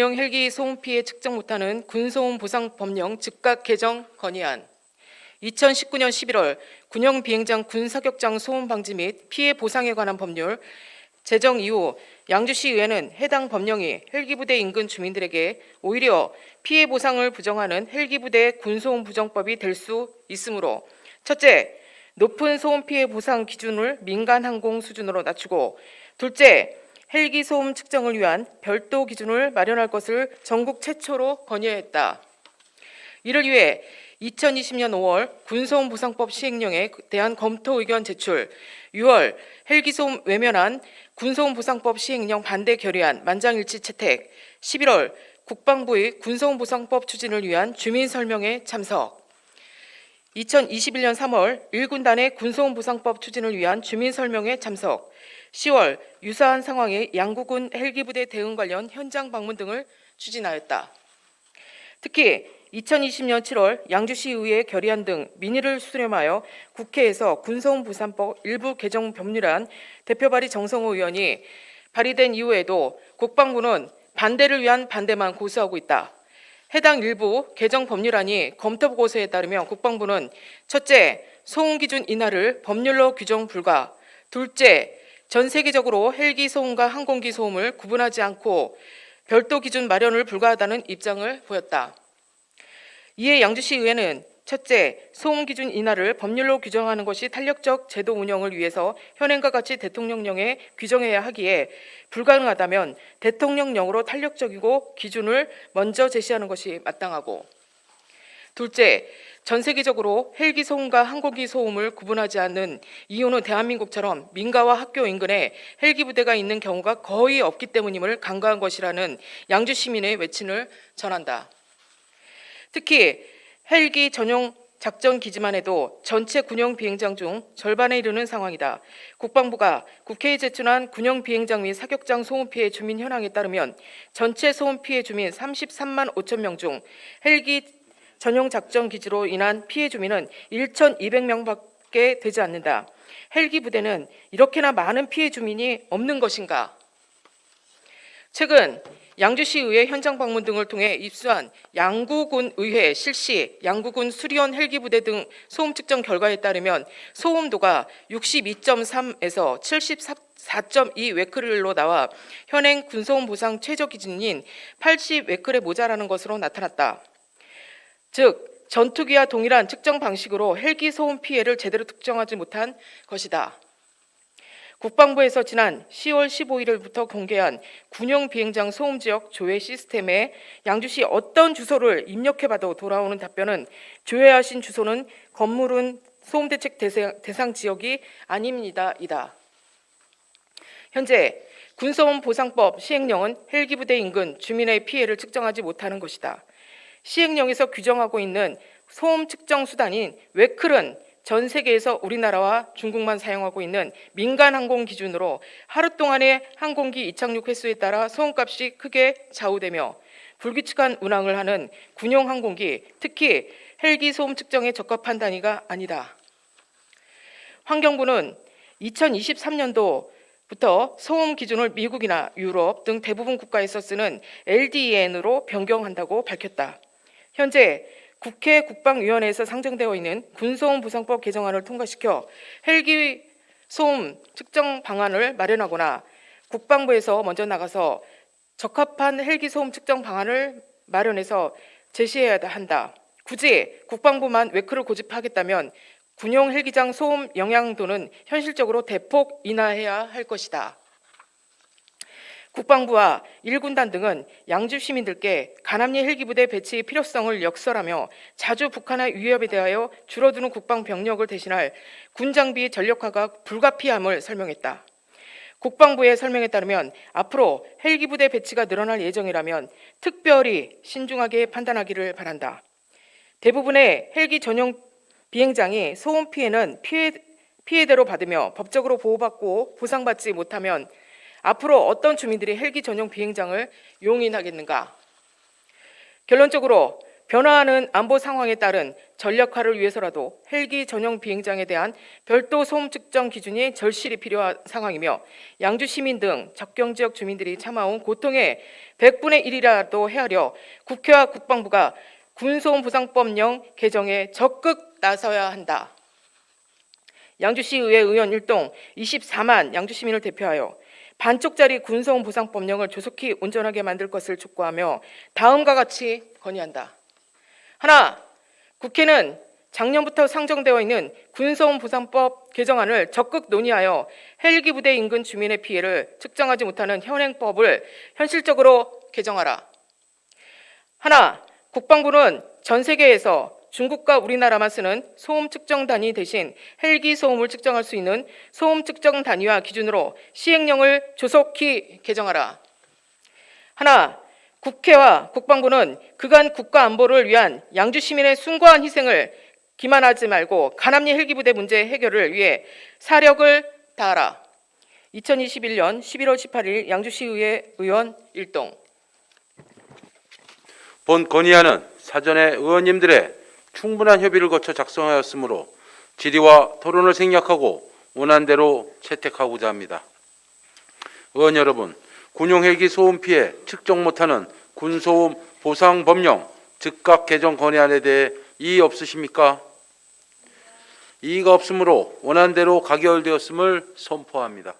군용 헬기 소음 피해 측정 못하는 군소음 보상 법령 즉각 개정 건의안. 2019년 11월 군용 비행장 군 사격장 소음 방지 및 피해 보상에 관한 법률 제정 이후 양주시의회는 해당 법령이 헬기부대 인근 주민들에게 오히려 피해 보상을 부정하는 헬기부대 군소음 부정법이 될 수 있으므로 첫째, 높은 소음 피해 보상 기준을 민간 항공 수준으로 낮추고 둘째, 헬기 소음 측정을 위한 별도 기준을 마련할 것을 전국 최초로 건의했다. 이를 위해 2020년 5월 군소음 보상법 시행령에 대한 검토 의견 제출, 6월 헬기소음 외면한 군소음 보상법 시행령 반대 결의안 만장일치 채택, 11월 국방부의 군소음 보상법 추진을 위한 주민 설명회 참석, 2021년 3월 1군단의 군소음 보상법 추진을 위한 주민 설명회 참석, 10월 유사한 상황의 양구군 헬기부대 대응 관련 현장 방문 등을 추진하였다. 특히 2020년 7월 양주시의회 결의안 등 민의를 수렴하여 국회에서 군소음 보상법 일부 개정 법률안 대표 발의 정성호 의원이 발의된 이후에도 국방부는 반대를 위한 반대만 고수하고 있다. 해당 일부 개정 법률안이 검토 보고서에 따르면 국방부는 첫째, 소음 기준 인하를 법률로 규정 불가, 둘째, 전 세계적으로 헬기 소음과 항공기 소음을 구분하지 않고 별도 기준 마련을 불가하다는 입장을 보였다. 이에 양주시의회는 첫째, 소음 기준 인하를 법률로 규정하는 것이 탄력적 제도 운영을 위해서 현행과 같이 대통령령에 규정해야 하기에 불가능하다면 대통령령으로 탄력적이고 기준을 먼저 제시하는 것이 마땅하고, 둘째, 전 세계적으로 헬기 소음과 항공기 소음을 구분하지 않는 이유는 대한민국처럼 민가와 학교 인근에 헬기 부대가 있는 경우가 거의 없기 때문임을 간과한 것이라는 양주 시민의 외침을 전한다. 특히 헬기 전용 작전 기지만 해도 전체 군용 비행장 중 절반에 이르는 상황이다. 국방부가 국회에 제출한 군용 비행장 및 사격장 소음 피해 주민 현황에 따르면 전체 소음 피해 주민 33만 5천 명 중 헬기 전용 작전 기지로 인한 피해 주민은 1,200명밖에 되지 않는다. 헬기 부대는 이렇게나 많은 피해 주민이 없는 것인가? 최근 양주시의회 현장 방문 등을 통해 입수한 양구군 의회 실시 양구군 수리원 헬기부대 등 소음 측정 결과에 따르면 소음도가 62.3에서 74.2 웨크를로 나와 현행 군소음 보상 최저 기준인 80 웨크에 모자라는 것으로 나타났다. 즉 전투기와 동일한 측정 방식으로 헬기 소음 피해를 제대로 특정하지 못한 것이다. 국방부에서 지난 10월 15일부터 공개한 군용 비행장 소음 지역 조회 시스템에 양주시 어떤 주소를 입력해봐도 돌아오는 답변은 조회하신 주소는 건물은 소음 대책 대상 지역이 아닙니다. 이다. 현재 군소음 보상법 시행령은 헬기 부대 인근 주민의 피해를 측정하지 못하는 것이다. 시행령에서 규정하고 있는 소음 측정 수단인 웨클은 전 세계에서 우리나라와 중국만 사용하고 있는 민간 항공 기준으로 하루 동안의 항공기 이착륙 횟수에 따라 소음값이 크게 좌우되며 불규칙한 운항을 하는 군용 항공기, 특히 헬기 소음 측정에 적합한 단위가 아니다. 환경부는 2023년도부터 소음 기준을 미국이나 유럽 등 대부분 국가에서 쓰는 LDEN으로 변경한다고 밝혔다. 현재 국회 국방위원회에서 상정되어 있는 군소음 보상법 개정안을 통과시켜 헬기 소음 측정 방안을 마련하거나 국방부에서 먼저 나가서 적합한 헬기 소음 측정 방안을 마련해서 제시해야 한다. 굳이 국방부만 웨크를 고집하겠다면 군용 헬기장 소음 영향도는 현실적으로 대폭 인하해야 할 것이다. 국방부와 1군단 등은 양주 시민들께 간암리 헬기부대 배치의 필요성을 역설하며 자주 북한의 위협에 대하여 줄어드는 국방 병력을 대신할 군 장비 전력화가 불가피함을 설명했다. 국방부의 설명에 따르면 앞으로 헬기부대 배치가 늘어날 예정이라면 특별히 신중하게 판단하기를 바란다. 대부분의 헬기 전용 비행장이 소음 피해는 피해대로 받으며 법적으로 보호받고 보상받지 못하면 앞으로 어떤 주민들이 헬기 전용 비행장을 용인하겠는가? 결론적으로 변화하는 안보 상황에 따른 전략화를 위해서라도 헬기 전용 비행장에 대한 별도 소음 측정 기준이 절실히 필요한 상황이며 양주 시민 등 접경 지역 주민들이 참아온 고통의 100분의 1이라도 헤아려 국회와 국방부가 군소음 보상법령 개정에 적극 나서야 한다. 양주시 의회 의원 1동 24만 양주 시민을 대표하여 반쪽짜리 군소음 보상법령을 조속히 온전하게 만들 것을 촉구하며 다음과 같이 건의한다. 하나, 국회는 작년부터 상정되어 있는 군소음 보상법 개정안을 적극 논의하여 헬기 부대 인근 주민의 피해를 측정하지 못하는 현행법을 현실적으로 개정하라. 하나, 국방부는 전 세계에서 중국과 우리나라만 쓰는 소음 측정 단위 대신 헬기 소음을 측정할 수 있는 소음 측정 단위와 기준으로 시행령을 조속히 개정하라. 하나, 국회와 국방부는 그간 국가 안보를 위한 양주 시민의 숭고한 희생을 기만하지 말고 간암리 헬기 부대 문제 해결을 위해 사력을 다하라. 2021년 11월 18일 양주시의회 의원 1동. 본 건의안은 사전에 의원님들의 충분한 협의를 거쳐 작성하였으므로 질의와 토론을 생략하고 원안대로 채택하고자 합니다. 의원 여러분, 군용 헬기 소음 피해 측정 못하는 군소음 보상 법령 즉각 개정 건의안에 대해 이의 없으십니까? 이의가 없으므로 원안대로 가결되었음을 선포합니다.